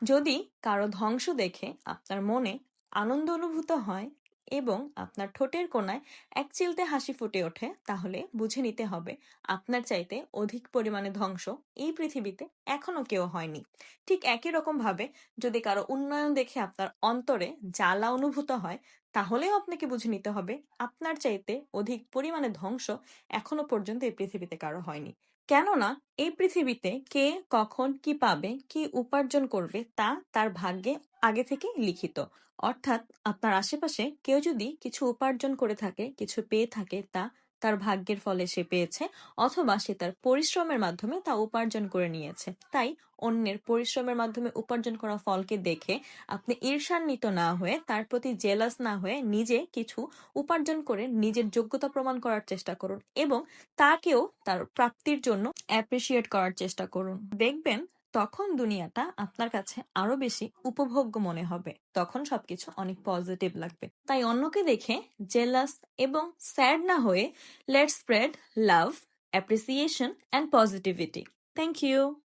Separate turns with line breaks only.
যদি কারো ধ্বংস দেখে আপনার মনে আনন্দ অনুভূত হয় এবং আপনার ঠোঁটের কোণায় এক চিলতে হাসি ফুটে ওঠে, তাহলে বুঝে নিতে হবে আপনার চাইতে অধিক পরিমাণে ধ্বংস এই পৃথিবীতে এখনো কেউ হয়নি। ঠিক একই রকম ভাবে যদি কারো উন্নয়ন দেখে আপনার অন্তরে জ্বালা অনুভূত হয়, তাহলেও আপনাকে বুঝে নিতে হবে আপনার চাইতে অধিক পরিমাণে ধ্বংস এখনো পর্যন্ত এই পৃথিবীতে কারো হয়নি। কেননা এই পৃথিবীতে কে কখন কি পাবে, কি উপার্জন করবে তা তার ভাগ্যে আগে থেকেই লিখিত। অর্থাৎ আপনার আশেপাশে কেউ যদি কিছু উপার্জন করে থাকে, কিছু পেয়ে থাকে, তা তার ভাগ্যের ফলে সে পেয়েছে, অথবা সে তার পরিশ্রমের মাধ্যমে তা উপার্জন করে নিয়েছে। তাই অন্যের পরিশ্রমের মাধ্যমে উপার্জন করা ফলকে দেখে আপনি ঈর্ষান্বিত না হয়ে, তার প্রতি জেলাস না হয়ে, নিজে কিছু উপার্জন করে নিজের যোগ্যতা প্রমাণ করার চেষ্টা করুন এবং তাকেও তার প্রাপ্তির জন্য অ্যাপ্রিসিয়েট করার চেষ্টা করুন। দেখবেন তখন দুনিয়াটা আপনার কাছে আরো বেশি উপভোগ্য মনে হবে, তখন সবকিছু অনেক পজিটিভ লাগবে। তাই অন্যকে দেখে জেলাস এবং স্যাড না হয়ে let's spread love, appreciation and positivity. Thank you.